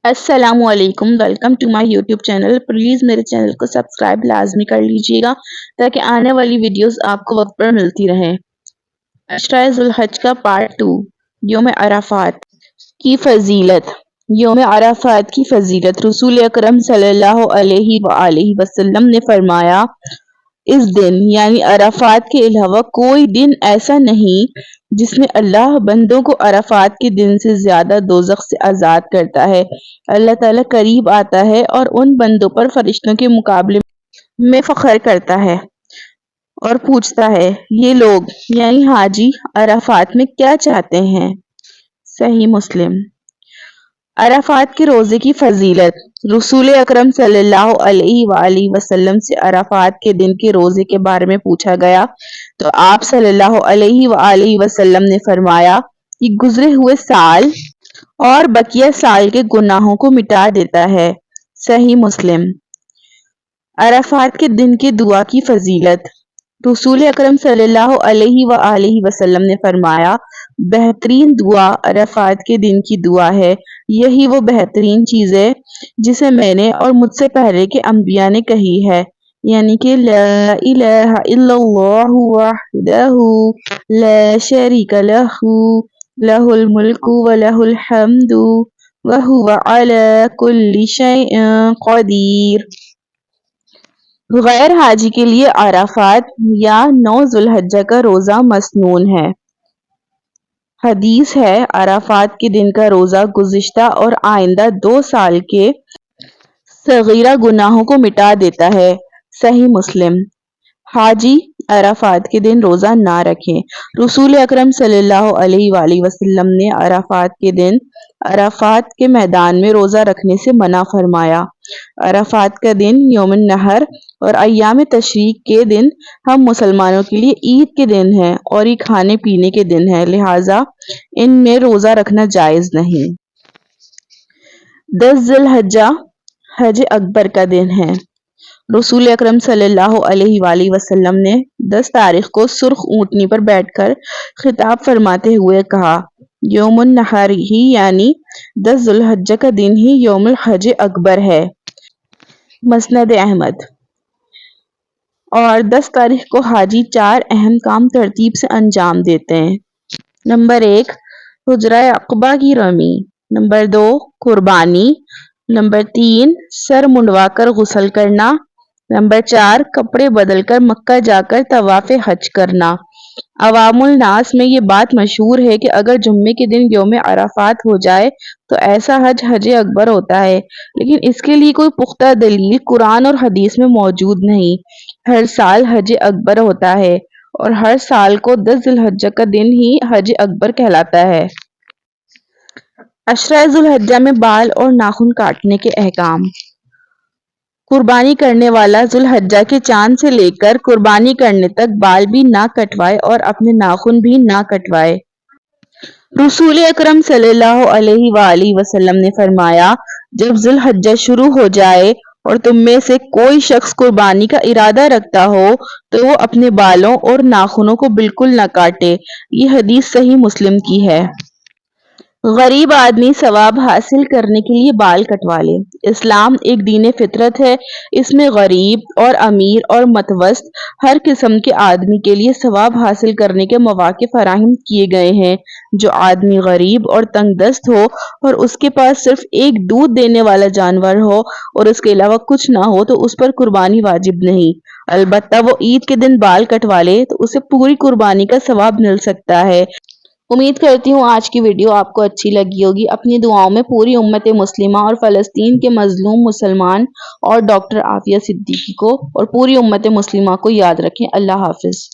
अस्सलाम वालेकुम, welcome to my YouTube channel. Please मेरे चैनल को सब्सक्राइब लाजमी कर लीजिएगा ताकि आने वाली वीडियोस आपको वक्त पर मिलती रहें। अशरा ज़ुल्हज का पार्ट 2, यौम अराफात की फजीलत। यौम अराफात की फजीलत। रसूल अकरम सल्लल्लाहु अलैहि वसल्लम ने फरमाया, इस दिन यानी अराफात के अलावा कोई दिन ऐसा नहीं जिसमें अल्लाह बंदों को अराफात के दिन से ज्यादा दोज़ख से आज़ाद करता है। अल्लाह ताला करीब आता है और उन बंदों पर फरिश्तों के मुकाबले में फख्र करता है और पूछता है, ये लोग यानी हाजी अराफात में क्या चाहते हैं। सही मुस्लिम। अराफात के रोजे की फजीलत। रसूल अकरम सल्लल्लाहु अलैहि वसल्लम से अराफात के दिन के रोजे के बारे में पूछा गया तो आप सल्लल्लाहु अलैहि वसल्लम ने फरमाया कि गुजरे हुए साल और बकिया साल के गुनाहों को मिटा देता है। सही मुस्लिम। अराफात के दिन की दुआ की फजीलत। रसूल अकरम सल्लल्लाहु अलैहि वसल्लम ने फरमाया, बेहतरीन दुआ अराफात के दिन की दुआ है। यही वो बेहतरीन चीज है जिसे मैंने और मुझसे पहले के अंबिया ने कही है, यानी कि ला इलाहा इल्लल्लाहु वहदहु ला शरीका लहु लहुल मुल्कु व लहुल हम्दु व हुवा अला कुल्ली शैइन क़दीर। गैर हाजी के लिए अराफात या 9 ज़ुल्हज्जा का रोजा मसनून है। हदीस है, अराफात के दिन का रोजा गुज़िश्ता और आइंदा 2 साल के सगीरा गुनाहों को मिटा देता है। सही मुस्लिम। हाजी अराफात के दिन रोजा ना रखें। रसूल अकरम सल्लल्लाहु अलैहि वसल्लम ने अराफात के दिन अराफात के मैदान में रोजा रखने से मना फरमाया। अराफात का दिन यौमुन नहर और अय्याम तशरीक के दिन हम मुसलमानों के लिए ईद के दिन है और ये खाने पीने के दिन है, लिहाजा इनमें रोजा रखना जायज नहीं। 10 ज़ुल्हज्जा हज अकबर का दिन है। रसूल अकरम सल्लल्लाहु अलैहि वसल्लम ने 10 तारीख को सुर्ख ऊंटनी पर बैठकर खिताब फरमाते हुए कहा, यौमुन नहर ही यानी 10 ज़ुल्हज्जा का दिन ही यौमुल हज अकबर है। मसनद अहमद। और 10 तारीख को हाजी 4 अहम काम तरतीब से अंजाम देते हैं। नंबर 1, हुजरा अक़बा की रमी। नंबर 2, कुर्बानी। नंबर 3, सर मुंडवाकर गुस्ल करना। नंबर 4, कपड़े बदलकर मक्का जाकर तवाफ़ हज करना। अवामुल नास में ये बात मशहूर है कि अगर जुम्मे के दिन यौम अराफात हो जाए तो ऐसा हज हज अकबर होता है, लेकिन इसके लिए कोई पुख्ता दलील कुरान और हदीस में मौजूद नहीं। हर साल हज अकबर होता है और हर साल को 10 ज़ुल्हज्जा का दिन ही हज अकबर कहलाता है। अशरा ज़ुल्हज्जा में बाल और नाखून काटने के अहकाम। कुर्बानी करने वाला ज़ुल्हज्जा के चांद से लेकर कुर्बानी करने तक बाल भी ना कटवाए और अपने नाखून भी ना कटवाए। रसूल अकरम सल्लल्लाहु अलैहि वसल्लम ने फरमाया, जब ज़ुल्हज्जा शुरू हो जाए और तुम में से कोई शख्स कुर्बानी का इरादा रखता हो तो वो अपने बालों और नाखूनों को बिल्कुल न काटे। ये हदीस सही मुस्लिम की है। गरीब आदमी सवाब हासिल करने के लिए बाल कटवा ले। इस्लाम एक दीन फितरत है। इसमें गरीब और अमीर और मतवस्त हर किस्म के आदमी के लिए सवाब हासिल करने के मौके फराहम किए गए हैं। जो आदमी गरीब और तंगदस्त हो और उसके पास सिर्फ एक दूध देने वाला जानवर हो और उसके अलावा कुछ ना हो तो उस पर कुर्बानी वाजिब नहीं। अलबत्ता वो ईद के दिन बाल कटवा ले तो उसे पूरी कुर्बानी का सवाब मिल सकता है। उम्मीद करती हूँ आज की वीडियो आपको अच्छी लगी होगी। अपनी दुआओं में पूरी उम्मत मुस्लिमा और फ़लस्तीन के मजलूम मुसलमान और डॉक्टर आफिया सिद्दीकी को और पूरी उम्मत मुस्लिमा को याद रखें। अल्लाह हाफिज।